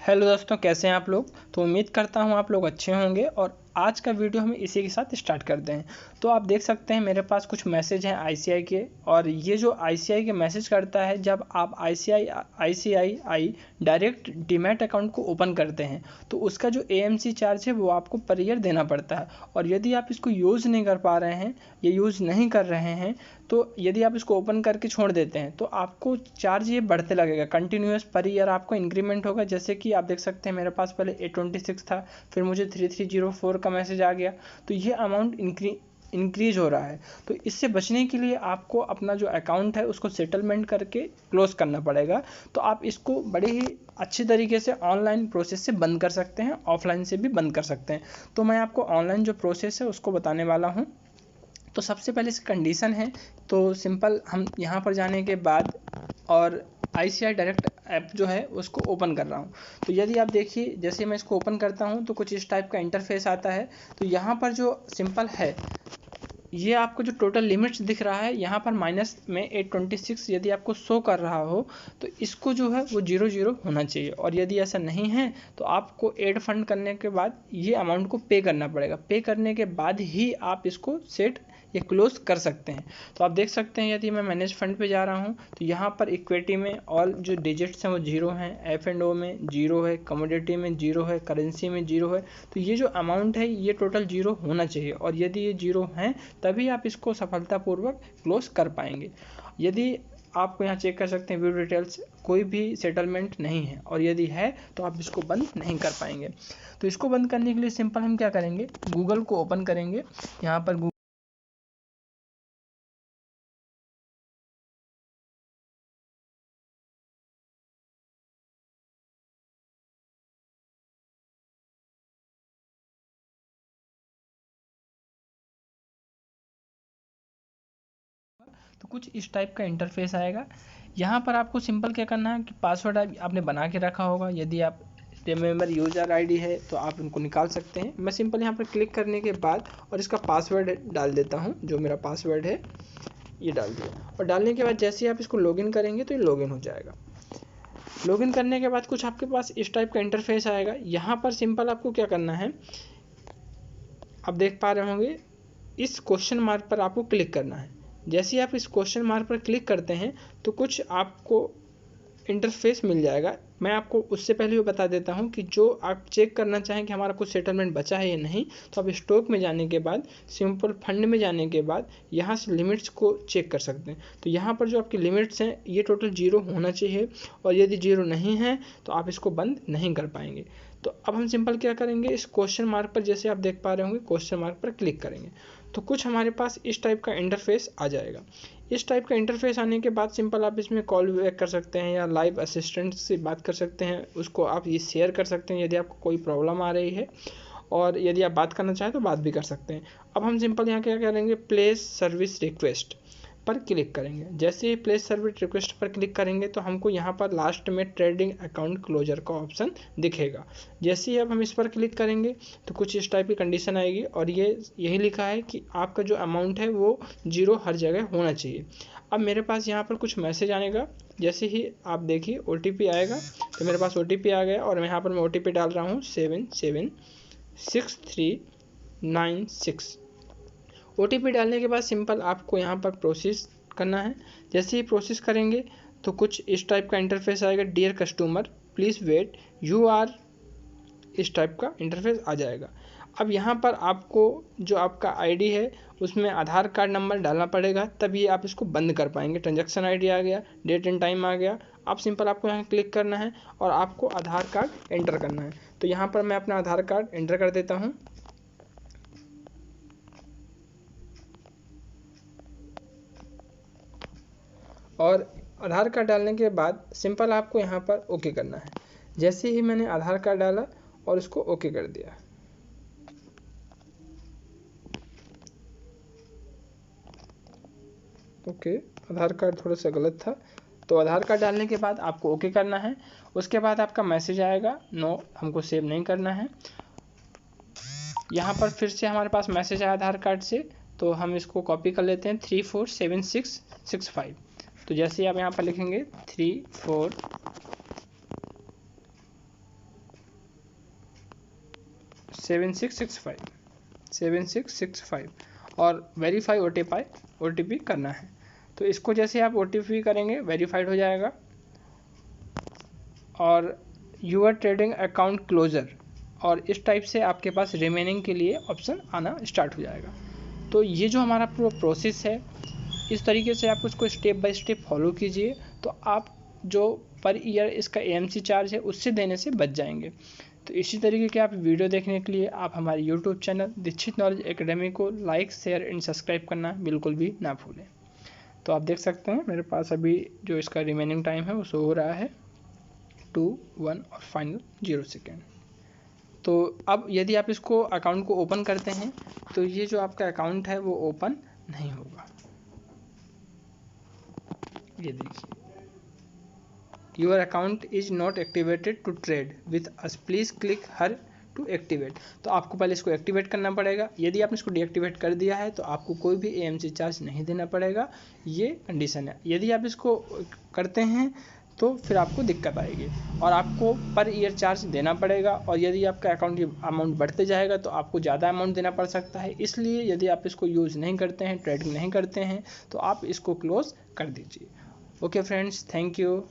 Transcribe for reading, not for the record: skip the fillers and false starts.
Hello दोस्तों, कैसे हैं आप लोग। तो उम्मीद करता हूं आप लोग अच्छे होंगे और आज का वीडियो हम इसी के साथ स्टार्ट करते हैं। तो आप देख सकते हैं मेरे पास कुछ मैसेज हैं आईसीआई के, और ये जो आईसीआई के मैसेज करता है जब आप आईसीआई डायरेक्ट डीमैट अकाउंट को ओपन करते हैं तो उसका जो एएमसी चार्ज है वो आपको पर ईयर देना पड़ता है। और यदि आप इसको यूज़ नहीं कर पा रहे हैं या यूज़ नहीं कर रहे हैं तो यदि आप इसको ओपन करके छोड़ देते हैं तो आपको चार्ज ये बढ़ते लगेगा, कंटिन्यूस पर ईयर आपको इंक्रीमेंट होगा। जैसे कि आप देख सकते हैं मेरे पास पहले 826 था, फिर मुझे 3304 का मैसेज आ गया, तो ये अमाउंट इंक्रीज हो रहा है। तो इससे बचने के लिए आपको अपना जो अकाउंट है उसको सेटलमेंट करके क्लोज करना पड़ेगा। तो आप इसको बड़े ही अच्छी तरीके से ऑनलाइन प्रोसेस से बंद कर सकते हैं, ऑफलाइन से भी बंद कर सकते हैं। तो मैं आपको ऑनलाइन जो प्रोसेस है उसको बताने वाला हूँ। तो सबसे पहले इसकी कंडीशन है, तो सिंपल हम यहाँ पर जाने के बाद और आईसीआई डायरेक्ट ऐप जो है उसको ओपन कर रहा हूँ। तो यदि आप देखिए, जैसे मैं इसको ओपन करता हूँ तो कुछ इस टाइप का इंटरफेस आता है। तो यहाँ पर जो सिंपल है, ये आपको जो टोटल लिमिट्स दिख रहा है यहाँ पर माइनस में 826 यदि आपको शो कर रहा हो तो इसको जो है वो 00 होना चाहिए। और यदि ऐसा नहीं है तो आपको एड फंड करने के बाद ये अमाउंट को पे करना पड़ेगा। पे करने के बाद ही आप इसको सेट या क्लोज कर सकते हैं। तो आप देख सकते हैं यदि मैं मैनेज फंड पे जा रहा हूँ तो यहाँ पर इक्विटी में ऑल जो डिजिट्स हैं वो 0 हैं, F&O में 0 है, कमोडिटी में 0 है, करेंसी में 0 है। तो ये जो अमाउंट है ये टोटल 0 होना चाहिए, और यदि ये 0 हैं तभी आप इसको सफलतापूर्वक क्लोज कर पाएंगे। यदि आपको यहाँ चेक कर सकते हैं व्यू डिटेल्स, कोई भी सेटलमेंट नहीं है, और यदि है तो आप इसको बंद नहीं कर पाएंगे। तो इसको बंद करने के लिए सिंपल हम क्या करेंगे, गूगल को ओपन करेंगे। यहाँ पर तो कुछ इस टाइप का इंटरफेस आएगा। यहाँ पर आपको सिंपल क्या करना है कि पासवर्ड आपने बना के रखा होगा, यदि आप रिमेंबर यूज़र आईडी है तो आप उनको निकाल सकते हैं। मैं सिंपल यहाँ पर क्लिक करने के बाद और इसका पासवर्ड डाल देता हूँ, जो मेरा पासवर्ड है ये डाल दिया। और डालने के बाद जैसे ही आप इसको लॉगिन करेंगे तो ये लॉगिन हो जाएगा। लॉगिन करने के बाद कुछ आपके पास इस टाइप का इंटरफेस आएगा। यहाँ पर सिंपल आपको क्या करना है, आप देख पा रहे होंगे इस क्वेश्चन मार्क पर आपको क्लिक करना है। जैसे ही आप इस क्वेश्चन मार्क पर क्लिक करते हैं तो कुछ आपको इंटरफेस मिल जाएगा। मैं आपको उससे पहले भी बता देता हूं कि जो आप चेक करना चाहें कि हमारा कुछ सेटलमेंट बचा है या नहीं, तो आप स्टॉक में जाने के बाद सिंपल फंड में जाने के बाद यहाँ से लिमिट्स को चेक कर सकते हैं। तो यहाँ पर जो आपकी लिमिट्स हैं ये टोटल 0 होना चाहिए, और यदि 0 नहीं है तो आप इसको बंद नहीं कर पाएंगे। तो अब हम सिंपल क्या करेंगे, इस क्वेश्चन मार्क पर जैसे आप देख पा रहे होंगे क्वेश्चन मार्क पर क्लिक करेंगे तो कुछ हमारे पास इस टाइप का इंटरफेस आ जाएगा। इस टाइप का इंटरफेस आने के बाद सिंपल आप इसमें कॉल बैक कर सकते हैं या लाइव असिस्टेंट से बात कर सकते हैं, उसको आप ये शेयर कर सकते हैं यदि आपको कोई प्रॉब्लम आ रही है, और यदि आप बात करना चाहें तो बात भी कर सकते हैं। अब हम सिंपल यहाँ क्या करेंगे, प्लेस सर्विस रिक्वेस्ट पर क्लिक करेंगे। जैसे ही प्लेस सर्विस रिक्वेस्ट पर क्लिक करेंगे तो हमको यहाँ पर लास्ट में ट्रेडिंग अकाउंट क्लोजर का ऑप्शन दिखेगा। जैसे ही अब हम इस पर क्लिक करेंगे तो कुछ इस टाइप की कंडीशन आएगी, और ये यही लिखा है कि आपका जो अमाउंट है वो 0 हर जगह होना चाहिए। अब मेरे पास यहाँ पर कुछ मैसेज आएगा। जैसे ही आप देखिए OTP आएगा तो मेरे पास OTP आ गया, और यहाँ पर मैं OTP डाल रहा हूँ 776396। OTP डालने के बाद सिंपल आपको यहाँ पर प्रोसेस करना है। जैसे ही प्रोसेस करेंगे तो कुछ इस टाइप का इंटरफेस आएगा, dear customer please wait you are, इस टाइप का इंटरफेस आ जाएगा। अब यहाँ पर आपको जो आपका आईडी है उसमें आधार कार्ड नंबर डालना पड़ेगा, तभी आप इसको बंद कर पाएंगे। ट्रांजैक्शन आईडी आ गया, डेट एंड टाइम आ गया। अब सिंपल आपको यहाँ क्लिक करना है और आपको आधार कार्ड एंटर करना है। तो यहाँ पर मैं अपना आधार कार्ड एंटर कर देता हूँ, और आधार कार्ड डालने के बाद सिंपल आपको यहाँ पर ओके करना है। जैसे ही मैंने आधार कार्ड डाला और इसको ओके कर दिया, ओके आधार कार्ड थोड़ा सा गलत था, तो आधार कार्ड डालने के बाद आपको ओके करना है। उसके बाद आपका मैसेज आएगा, नो हमको सेव नहीं करना है। यहाँ पर फिर से हमारे पास मैसेज आया आधार कार्ड से, तो हम इसको कॉपी कर लेते हैं 347665। तो जैसे आप यहाँ पर लिखेंगे 34 7665 और वेरीफाई OTP करना है। तो इसको जैसे आप OTP करेंगे वेरीफाइड हो जाएगा और यूर ट्रेडिंग अकाउंट क्लोजर, और इस टाइप से आपके पास रिमेनिंग के लिए ऑप्शन आना स्टार्ट हो जाएगा। तो ये जो हमारा पूरा प्रोसेस है, इस तरीके से आप उसको स्टेप बाय स्टेप फॉलो कीजिए, तो आप जो पर ईयर इसका AMC चार्ज है उससे देने से बच जाएंगे। तो इसी तरीके के आप वीडियो देखने के लिए आप हमारे YouTube channel Dikshit knowledge academy को लाइक, शेयर एंड सब्सक्राइब करना बिल्कुल भी ना भूलें। तो आप देख सकते हैं मेरे पास अभी जो इसका रिमेनिंग टाइम है वो शो हो रहा है 2, 1 और फाइनल 0 सेकेंड। तो अब यदि आप इसको अकाउंट को ओपन करते हैं तो ये जो आपका अकाउंट है वो ओपन नहीं होगा। ये देखिए, your account is not activated to trade with us, please click here to activate. तो आपको पहले इसको एक्टिवेट करना पड़ेगा। यदि आपने इसको डीएक्टिवेट कर दिया है तो आपको कोई भी AMC चार्ज नहीं देना पड़ेगा, ये कंडीशन है। यदि आप इसको करते हैं तो फिर आपको दिक्कत आएगी और आपको पर ईयर चार्ज देना पड़ेगा, और यदि आपका अकाउंट की अमाउंट बढ़ते जाएगा तो आपको ज़्यादा अमाउंट देना पड़ सकता है। इसलिए यदि आप इसको यूज़ नहीं करते हैं, ट्रेडिंग नहीं करते हैं, तो आप इसको क्लोज कर दीजिए। Okay friends, thank you.